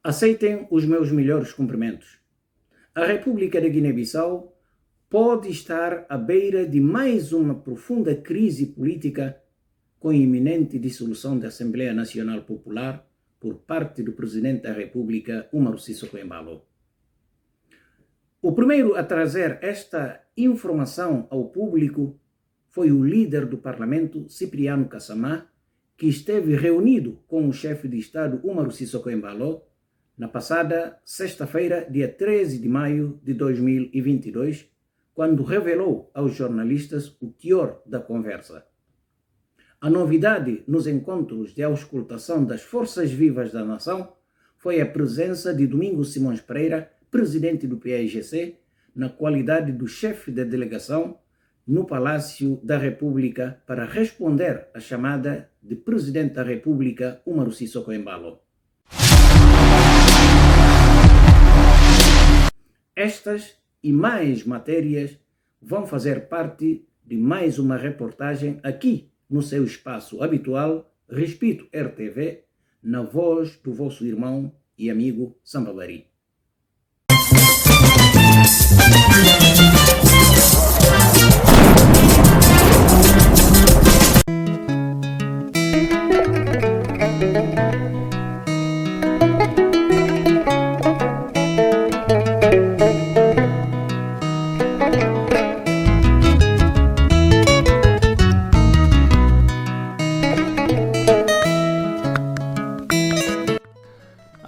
Aceitem os meus melhores cumprimentos. A República da Guiné-Bissau pode estar à beira de mais uma profunda crise política com iminente dissolução da Assembleia Nacional Popular por parte do Presidente da República, Umaru Sissoko Embalo. O primeiro a trazer esta informação ao público foi o líder do Parlamento, Cipriano Kassamá, que esteve reunido com o chefe de Estado, Umaru Sissoko Embalo, na passada sexta-feira, dia 13 de maio de 2022, quando revelou aos jornalistas o teor da conversa. A novidade nos encontros de auscultação das forças vivas da nação foi a presença de Domingos Simões Pereira, presidente do PAIGC, na qualidade do chefe da delegação no Palácio da República para responder à chamada de Presidente da República, Umaru Sissoko Embalo. Estas e mais matérias vão fazer parte de mais uma reportagem aqui no seu espaço habitual, Respeito RTV, na voz do vosso irmão e amigo Sambabari.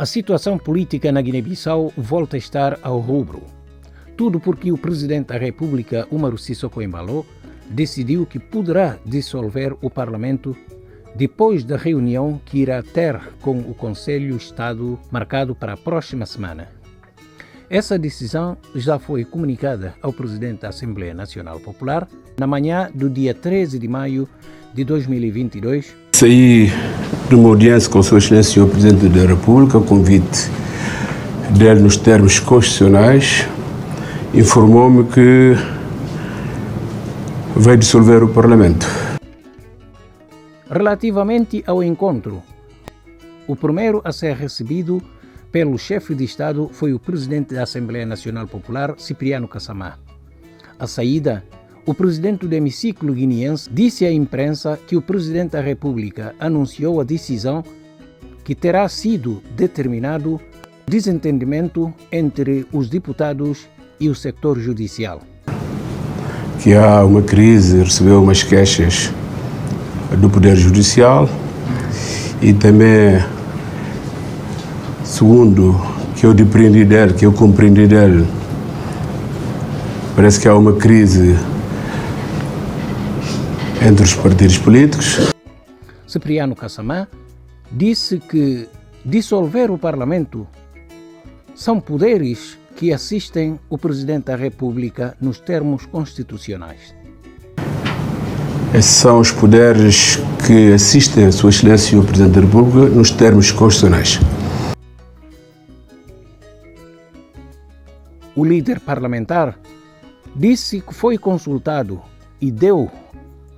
A situação política na Guiné-Bissau volta a estar ao rubro. Tudo porque o Presidente da República, Umaru Sissoko Embalo, decidiu que poderá dissolver o Parlamento depois da reunião que irá ter com o Conselho de Estado marcado para a próxima semana. Essa decisão já foi comunicada ao Presidente da Assembleia Nacional Popular na manhã do dia 13 de maio de 2022. Saí de uma audiência com Sua Excelência o Presidente da República, convite dele nos termos constitucionais, informou-me que vai dissolver o Parlamento. Relativamente ao encontro, o primeiro a ser recebido pelo chefe de Estado foi o Presidente da Assembleia Nacional Popular, Cipriano Kassamá. À saída, o presidente do hemiciclo guineense disse à imprensa que o Presidente da República anunciou a decisão que terá sido determinado desentendimento entre os deputados e o sector judicial. Que há uma crise, recebeu umas queixas do Poder Judicial e também, segundo que eu compreendi dele, parece que há uma crise entre os partidos políticos. Cipriano Kassamá disse que dissolver o Parlamento são poderes que assistem o Presidente da República nos termos constitucionais. Esses são os poderes que assistem a Sua Excelência o Presidente da República nos termos constitucionais. O líder parlamentar disse que foi consultado e deu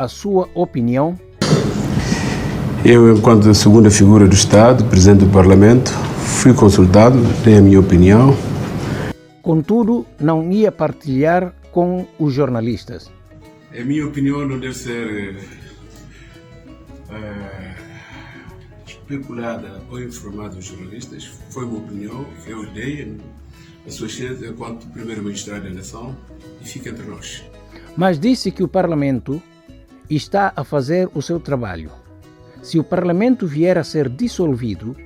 a sua opinião. Eu, enquanto segunda figura do Estado, Presidente do Parlamento, fui consultado, dei a minha opinião. Contudo, não ia partilhar com os jornalistas. A minha opinião não deve ser especulada ou informada aos jornalistas. Foi uma opinião que eu dei a Sua Excelência enquanto Primeiro Magistrado da Nação e fica entre nós. Mas disse que o Parlamento está a fazer o seu trabalho. Se o Parlamento vier a ser dissolvido,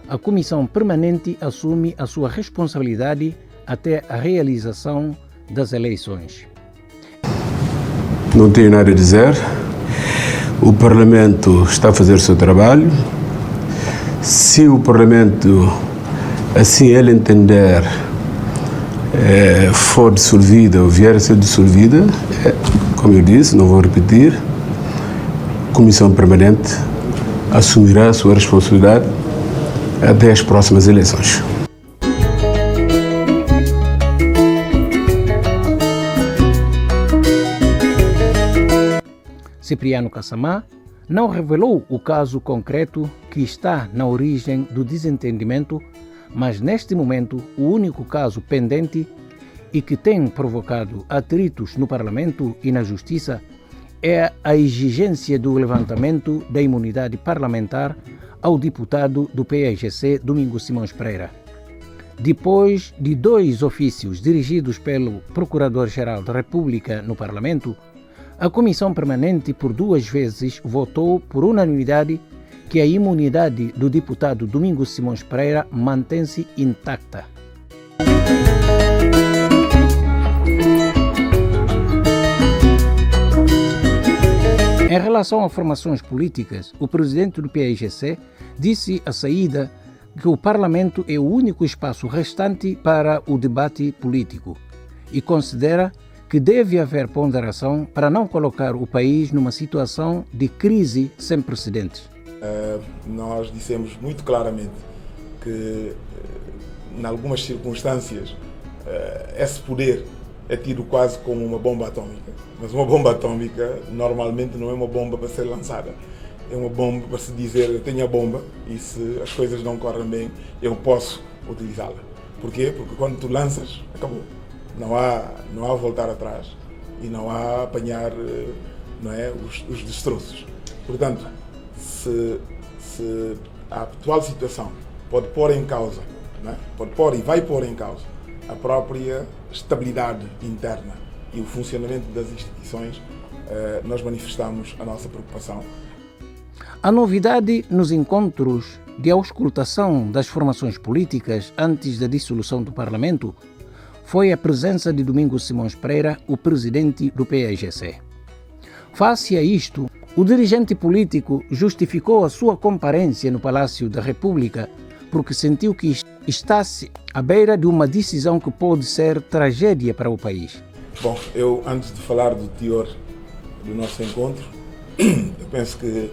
a Comissão Permanente assume a sua responsabilidade até a realização das eleições. Não tenho nada a dizer. O Parlamento está a fazer o seu trabalho. Se o Parlamento, assim ele entender, for dissolvida ou vier a ser dissolvida, como eu disse, não vou repetir, a Comissão Permanente assumirá a sua responsabilidade até as próximas eleições. Cipriano Kassamá não revelou o caso concreto que está na origem do desentendimento, mas neste momento o único caso pendente e que tem provocado atritos no Parlamento e na Justiça é a exigência do levantamento da imunidade parlamentar ao deputado do PAIGC, Domingos Simões Pereira. Depois de 2 ofícios dirigidos pelo Procurador-Geral da República no Parlamento, a Comissão Permanente por 2 vezes votou por unanimidade que a imunidade do deputado Domingos Simões Pereira mantém-se intacta. Em relação a formações políticas, o presidente do PAIGC disse à saída que o Parlamento é o único espaço restante para o debate político e considera que deve haver ponderação para não colocar o país numa situação de crise sem precedentes. Nós dissemos muito claramente que, em algumas circunstâncias, esse poder é tido quase como uma bomba atômica. Mas uma bomba atômica normalmente não é uma bomba para ser lançada. É uma bomba para se dizer, eu tenho a bomba e se as coisas não correm bem, eu posso utilizá-la. Porquê? Porque quando tu lanças, acabou. Não há voltar atrás e não há apanhar, não é, os destroços. Portanto, se a atual situação pode pôr em causa, não é? Pode pôr e vai pôr em causa a própria estabilidade interna e o funcionamento das instituições, nós manifestamos a nossa preocupação. A novidade nos encontros de auscultação das formações políticas antes da dissolução do Parlamento foi a presença de Domingos Simões Pereira, o presidente do PAIGC. Face a isto, o dirigente político justificou a sua comparência no Palácio da República porque sentiu que está-se à beira de uma decisão que pode ser tragédia para o país. Bom, eu antes de falar do teor do nosso encontro, eu penso que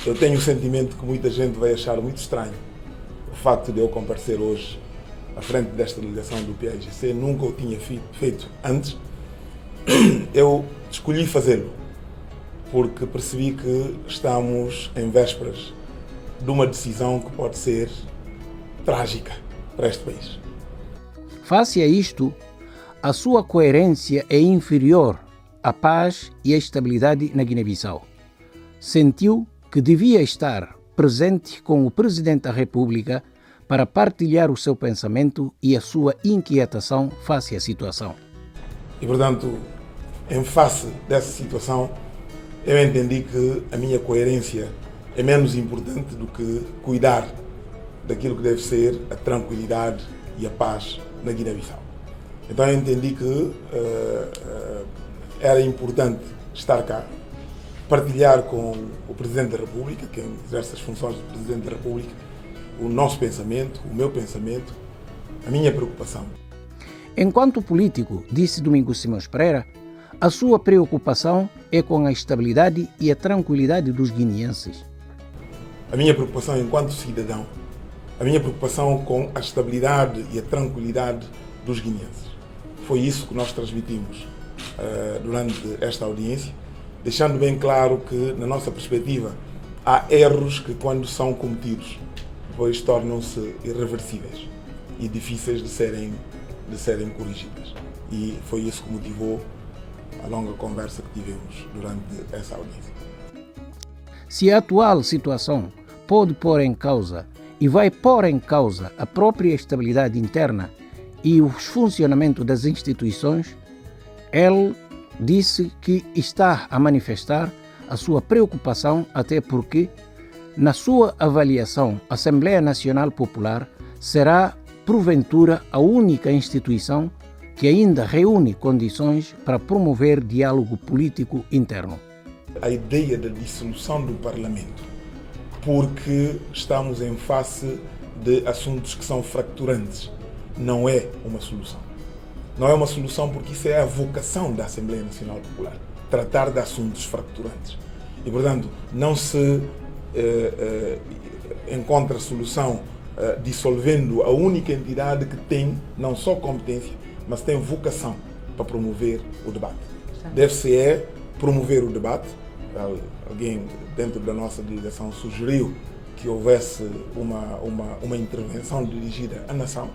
eu tenho o sentimento que muita gente vai achar muito estranho o facto de eu comparecer hoje à frente desta delegação do PAIGC. Nunca o tinha feito antes. Eu escolhi fazê-lo porque percebi que estamos em vésperas de uma decisão que pode ser trágica para este país. Face a isto, a sua coerência é inferior à paz e à estabilidade na Guiné-Bissau. Sentiu que devia estar presente com o Presidente da República para partilhar o seu pensamento e a sua inquietação face à situação. E, portanto, em face dessa situação, eu entendi que a minha coerência é menos importante do que cuidar daquilo que deve ser a tranquilidade e a paz na Guiné-Bissau. Então eu entendi que era importante estar cá, partilhar com o Presidente da República, quem exerce as funções do Presidente da República, o nosso pensamento, o meu pensamento, a minha preocupação. Enquanto político, disse Domingos Simões Pereira, a sua preocupação é com a estabilidade e a tranquilidade dos guineenses. A minha preocupação enquanto cidadão, a minha preocupação com a estabilidade e a tranquilidade dos guineenses. Foi isso que nós transmitimos durante esta audiência, deixando bem claro que, na nossa perspectiva, há erros que, quando são cometidos, depois tornam-se irreversíveis e difíceis de serem corrigidas. E foi isso que motivou a longa conversa que tivemos durante essa audiência. Se a atual situação pode pôr em causa e vai pôr em causa a própria estabilidade interna e o funcionamento das instituições, ele disse que está a manifestar a sua preocupação, até porque, na sua avaliação, a Assembleia Nacional Popular será, porventura, a única instituição que ainda reúne condições para promover diálogo político interno. A ideia da dissolução do Parlamento, porque estamos em face de assuntos que são fracturantes, não é uma solução. Não é uma solução porque isso é a vocação da Assembleia Nacional Popular, tratar de assuntos fracturantes. E, portanto, não se encontra solução dissolvendo a única entidade que tem não só competência, mas tem vocação para promover o debate. Deve-se promover o debate. Alguém dentro da nossa delegação sugeriu que houvesse uma intervenção dirigida à nação,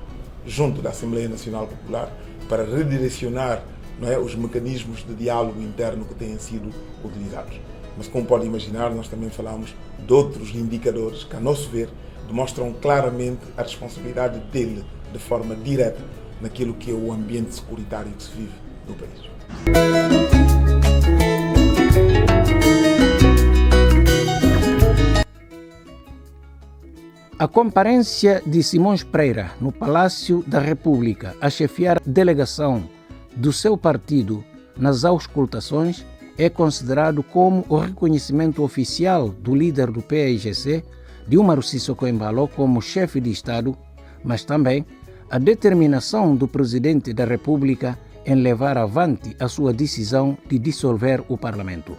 junto da Assembleia Nacional Popular, para redirecionar, não é, os mecanismos de diálogo interno que têm sido utilizados. Mas, como pode imaginar, nós também falamos de outros indicadores que, a nosso ver, demonstram claramente a responsabilidade dele, de forma direta, naquilo que é o ambiente securitário que se vive no país. A comparência de Simões Pereira no Palácio da República a chefiar delegação do seu partido nas auscultações é considerado como o reconhecimento oficial do líder do PAIGC, Dilma Rousseff Embalo, como chefe de Estado, mas também a determinação do presidente da República em levar avante a sua decisão de dissolver o Parlamento.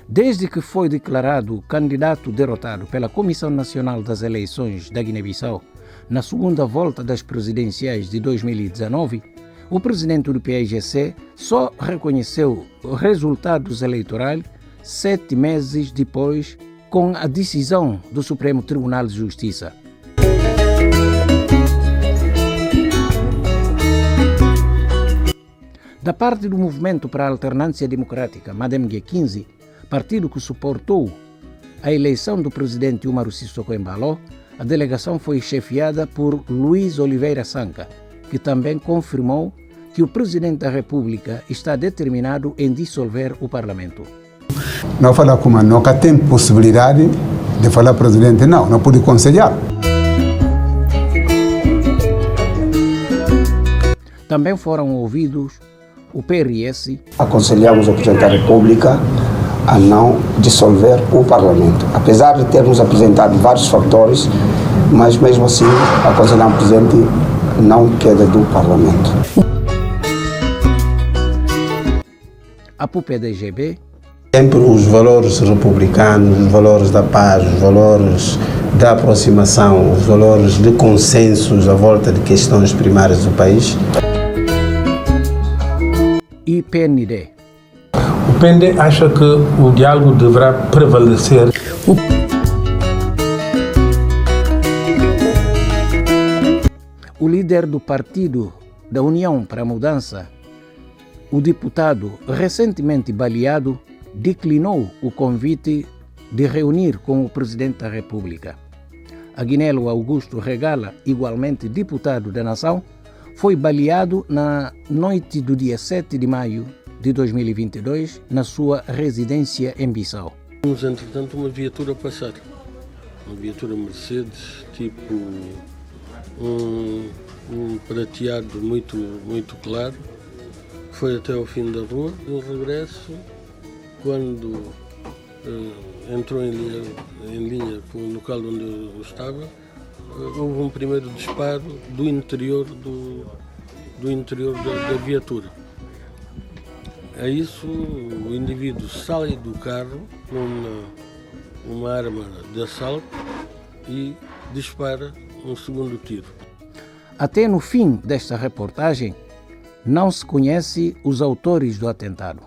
Desde que foi declarado candidato derrotado pela Comissão Nacional das Eleições da Guiné-Bissau na segunda volta das presidenciais de 2019, o presidente do PAIGC só reconheceu resultados eleitorais 7 meses depois, com a decisão do Supremo Tribunal de Justiça. Da parte do Movimento para a Alternância Democrática, MADEMG 15, partido que suportou a eleição do presidente Dilma Rousseff Embalo, a delegação foi chefiada por Luiz Oliveira Sanca, que também confirmou que o presidente da República está determinado em dissolver o Parlamento. Não fala como nunca tem possibilidade de falar presidente, não pode aconselhar. Também foram ouvidos o PRS. Aconselhamos ao Presidente da República a não dissolver o Parlamento. Apesar de termos apresentado vários fatores, mas mesmo assim aconselhamos o Presidente não queda do Parlamento. A PUPDGB. Sempre os valores republicanos, os valores da paz, os valores da aproximação, os valores de consensos à volta de questões primárias do país. E PND. O PND acha que o diálogo deverá prevalecer. O líder do Partido da União para a Mudança, o deputado recentemente baleado, declinou o convite de reunir com o presidente da República. Aguinaldo Augusto Regala, igualmente deputado da Nação, foi baleado na noite do dia 7 de maio de 2022 na sua residência em Bissau. Temos, entretanto, uma viatura a passar, uma viatura Mercedes, tipo um prateado muito claro, foi até ao fim da rua. No regresso, quando entrou em linha com o local onde eu estava, houve um primeiro disparo do interior da viatura. A isso, o indivíduo sai do carro com uma arma de assalto e dispara um segundo tiro. Até no fim desta reportagem, não se conhece os autores do atentado.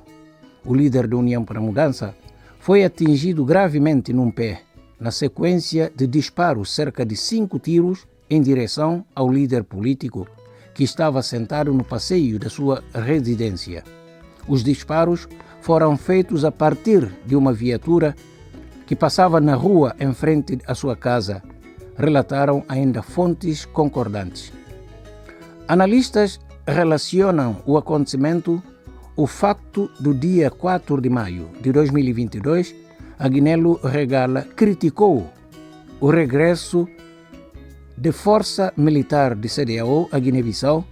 O líder da União para a Mudança foi atingido gravemente num pé, na sequência de disparos, cerca de 5 tiros em direção ao líder político, que estava sentado no passeio da sua residência. Os disparos foram feitos a partir de uma viatura que passava na rua em frente à sua casa, relataram ainda fontes concordantes. Analistas relacionam o acontecimento ao facto do dia 4 de maio de 2022, Aguinaldo Regala criticou o regresso de força militar de CEDEAO à Guiné-Bissau,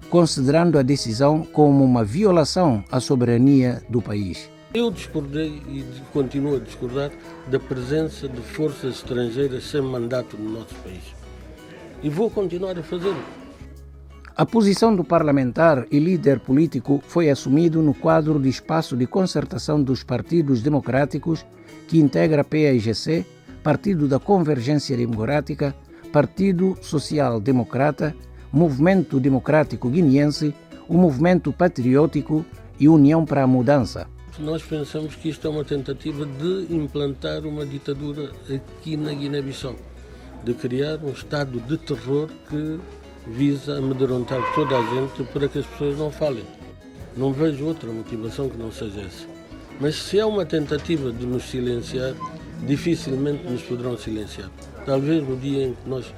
considerando a decisão como uma violação à soberania do país. Eu discordei e continuo a discordar da presença de forças estrangeiras sem mandato no nosso país. E vou continuar a fazê-lo. A posição do parlamentar e líder político foi assumido no quadro de espaço de concertação dos partidos democráticos que integra a PAIGC, Partido da Convergência Democrática, Partido Social Democrata, Movimento Democrático Guineense, o Movimento Patriótico e União para a Mudança. Nós pensamos que isto é uma tentativa de implantar uma ditadura aqui na Guiné-Bissau, de criar um estado de terror que visa amedrontar toda a gente para que as pessoas não falem. Não vejo outra motivação que não seja essa. Mas se é uma tentativa de nos silenciar, dificilmente nos poderão silenciar. Talvez no dia em que nós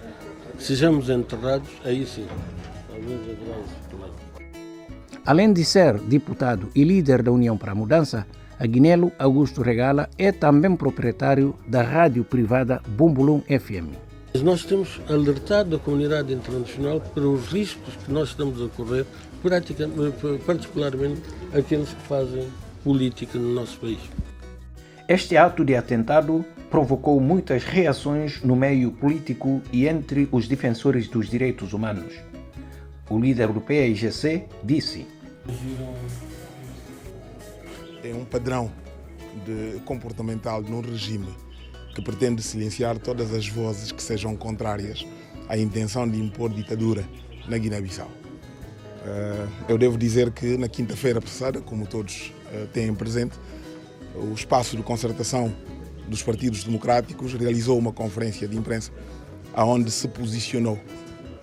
sejamos enterrados, aí sim. Talvez haverá esse problema. Além de ser deputado e líder da União para a Mudança, Aguinelo Augusto Regala é também proprietário da rádio privada Bumbulum FM. Nós temos alertado a comunidade internacional para os riscos que nós estamos a correr, particularmente aqueles que fazem política no nosso país. Este ato de atentado provocou muitas reações no meio político e entre os defensores dos direitos humanos. O líder do PAIGC disse: é um padrão comportamental num regime que pretende silenciar todas as vozes que sejam contrárias à intenção de impor ditadura na Guiné-Bissau. Eu devo dizer que na quinta-feira passada, como todos têm presente, o espaço de concertação dos partidos democráticos realizou uma conferência de imprensa onde se posicionou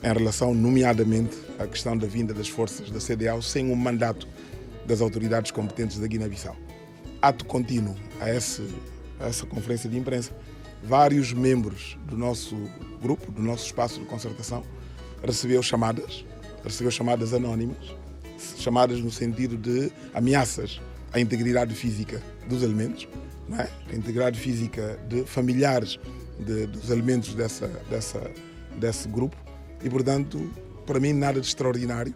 em relação, nomeadamente, à questão da vinda das forças da CEDEAO sem um mandato das autoridades competentes da Guiné-Bissau. Ato contínuo a essa conferência de imprensa, vários membros do nosso grupo, do nosso espaço de concertação, recebeu chamadas anónimas, chamadas no sentido de ameaças à integridade física dos elementos, não é? A integridade física de familiares dos elementos desse grupo e, portanto, para mim nada de extraordinário.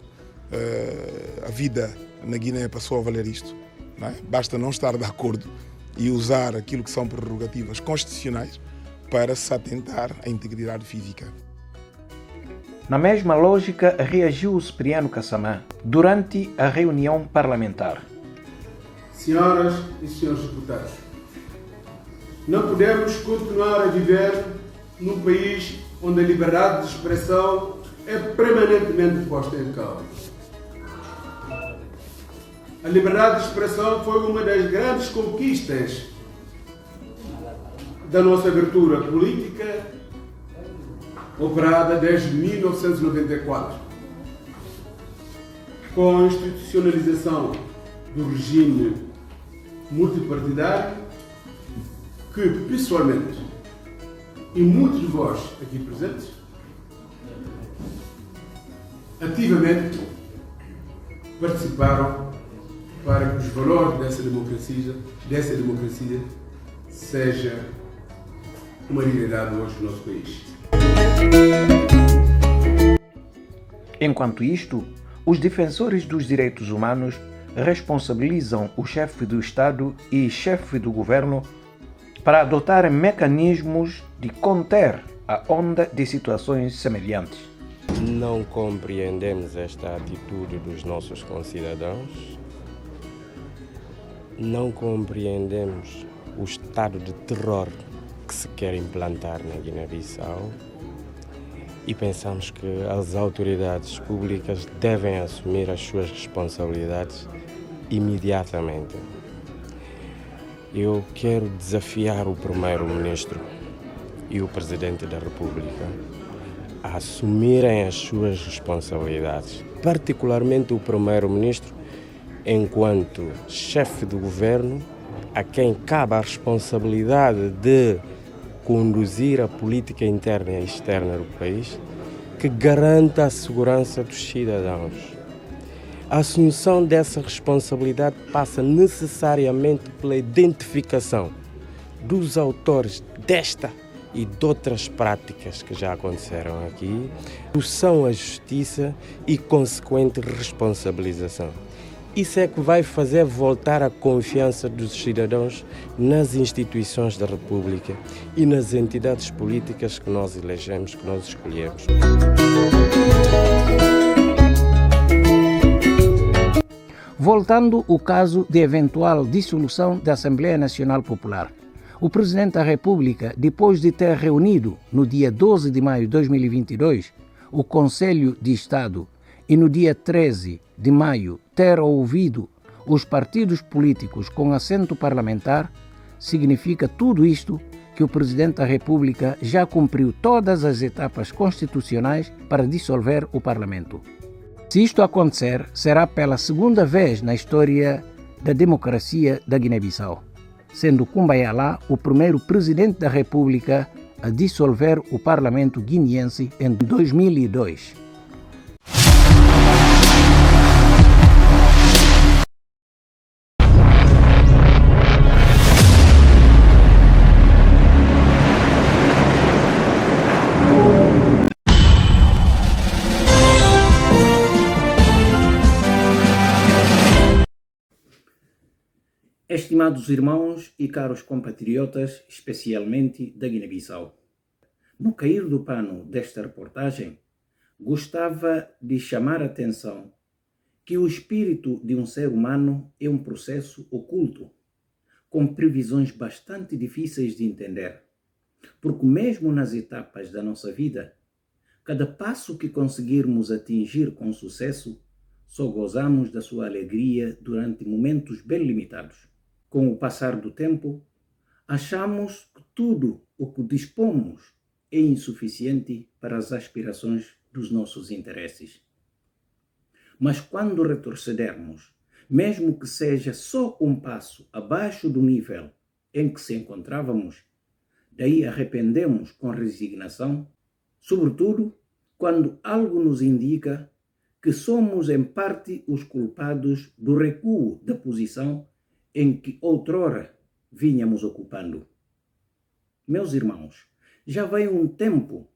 A vida na Guiné passou a valer isto, não é? Basta não estar de acordo e usar aquilo que são prerrogativas constitucionais para se atentar à integridade física. Na mesma lógica, reagiu o Cipriano Kassamã durante a reunião parlamentar. Senhoras e senhores deputados, não podemos continuar a viver num país onde a liberdade de expressão é permanentemente posta em causa. A liberdade de expressão foi uma das grandes conquistas da nossa abertura política, operada desde 1994, com a institucionalização do regime multipartidário, que, pessoalmente, e muitos de vós aqui presentes, ativamente participaram para que os valores dessa democracia seja uma realidade hoje no nosso país. Enquanto isto, os defensores dos direitos humanos responsabilizam o chefe do Estado e chefe do governo para adotar mecanismos de conter a onda de situações semelhantes. Não compreendemos esta atitude dos nossos concidadãos, não compreendemos o estado de terror que se quer implantar na Guiné-Bissau e pensamos que as autoridades públicas devem assumir as suas responsabilidades imediatamente. Eu quero desafiar o Primeiro-Ministro e o Presidente da República a assumirem as suas responsabilidades, particularmente o Primeiro-Ministro, enquanto chefe do governo, a quem cabe a responsabilidade de conduzir a política interna e externa do país, que garanta a segurança dos cidadãos. A assunção dessa responsabilidade passa necessariamente pela identificação dos autores desta e de outras práticas que já aconteceram aqui, são a justiça e consequente responsabilização. Isso é que vai fazer voltar a confiança dos cidadãos nas instituições da República e nas entidades políticas que nós elegemos, que nós escolhemos. Voltando ao caso de eventual dissolução da Assembleia Nacional Popular, o Presidente da República, depois de ter reunido no dia 12 de maio de 2022 o Conselho de Estado e no dia 13 de maio ter ouvido os partidos políticos com assento parlamentar, significa tudo isto que o Presidente da República já cumpriu todas as etapas constitucionais para dissolver o Parlamento. Se isto acontecer, será pela segunda vez na história da democracia da Guiné-Bissau, sendo Cumbayalá o primeiro Presidente da República a dissolver o Parlamento guineense em 2002. Estimados irmãos e caros compatriotas, especialmente da Guiné-Bissau, no cair do pano desta reportagem, gostava de chamar a atenção que o espírito de um ser humano é um processo oculto, com previsões bastante difíceis de entender, porque mesmo nas etapas da nossa vida, cada passo que conseguirmos atingir com sucesso, só gozamos da sua alegria durante momentos bem limitados. Com o passar do tempo, achamos que tudo o que dispomos é insuficiente para as aspirações dos nossos interesses. Mas quando retrocedermos, mesmo que seja só um passo abaixo do nível em que se encontrávamos, daí arrependemos com resignação, sobretudo quando algo nos indica que somos em parte os culpados do recuo da posição em que outrora vínhamos ocupando. Meus irmãos, já vai um tempo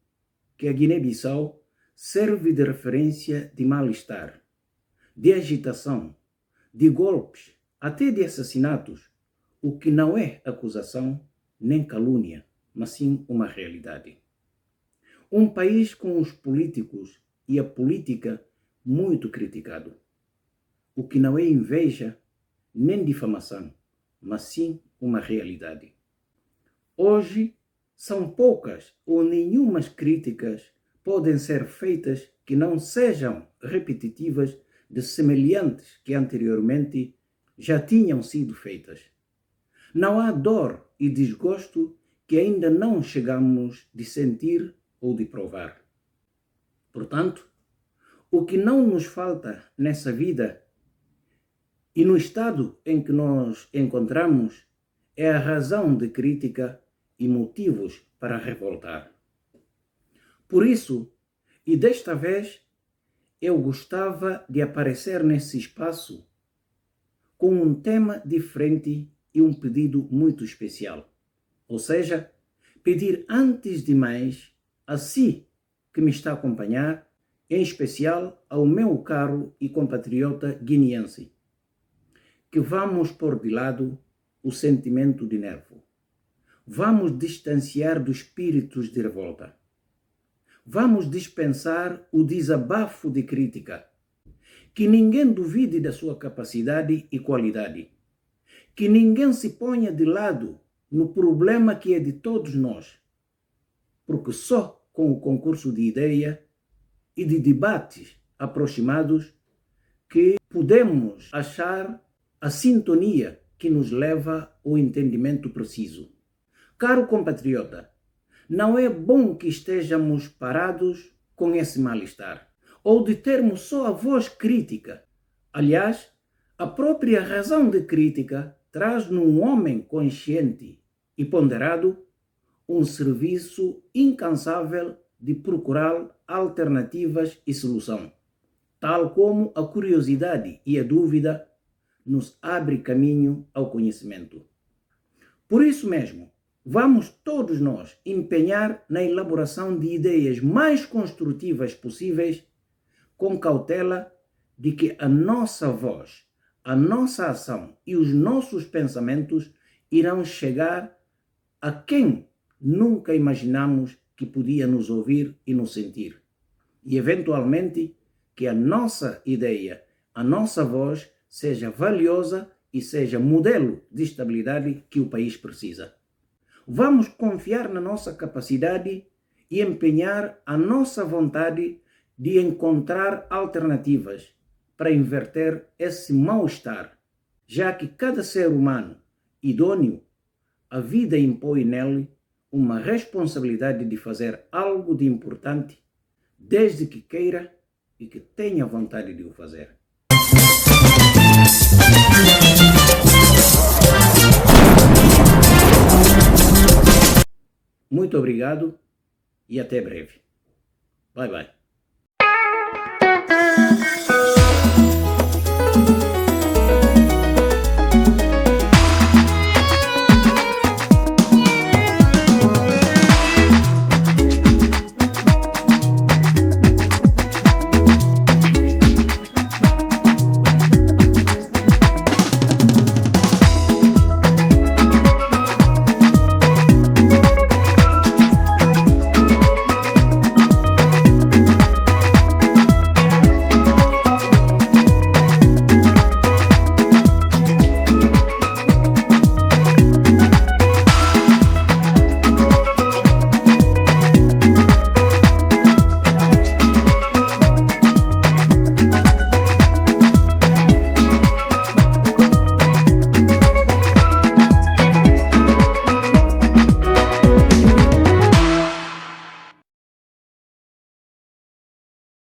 que a Guiné-Bissau serve de referência de mal-estar, de agitação, de golpes, até de assassinatos, o que não é acusação nem calúnia, mas sim uma realidade. Um país com os políticos e a política muito criticado, o que não é inveja nem difamação, mas sim uma realidade. Hoje, são poucas ou nenhumas críticas podem ser feitas que não sejam repetitivas de semelhantes que anteriormente já tinham sido feitas. Não há dor e desgosto que ainda não chegamos de sentir ou de provar. Portanto, o que não nos falta nessa vida e no estado em que nos encontramos é a razão de crítica e motivos para revoltar. Por isso, e desta vez, eu gostava de aparecer nesse espaço com um tema diferente e um pedido muito especial. Ou seja, pedir antes de mais a si que me está a acompanhar, em especial ao meu caro e compatriota guineense, que vamos pôr de lado o sentimento de nervo. Vamos distanciar dos espíritos de revolta. Vamos dispensar o desabafo de crítica. Que ninguém duvide da sua capacidade e qualidade. Que ninguém se ponha de lado no problema que é de todos nós. Porque só com o concurso de ideia e de debates aproximados que podemos achar a sintonia que nos leva ao entendimento preciso. Caro compatriota, não é bom que estejamos parados com esse mal-estar, ou de termos só a voz crítica. Aliás, a própria razão de crítica traz num homem consciente e ponderado um serviço incansável de procurar alternativas e solução, tal como a curiosidade e a dúvida nos abre caminho ao conhecimento. Por isso mesmo, vamos todos nós empenhar na elaboração de ideias mais construtivas possíveis, com cautela de que a nossa voz, a nossa ação e os nossos pensamentos irão chegar a quem nunca imaginamos que podia nos ouvir e nos sentir. E, eventualmente, que a nossa ideia, a nossa voz, seja valiosa e seja modelo de estabilidade que o país precisa. Vamos confiar na nossa capacidade e empenhar a nossa vontade de encontrar alternativas para inverter esse mal-estar já que cada ser humano idôneo, a vida impõe nele uma responsabilidade de fazer algo de importante, desde que queira e que tenha vontade de o fazer. Muito obrigado e até breve. Bye bye.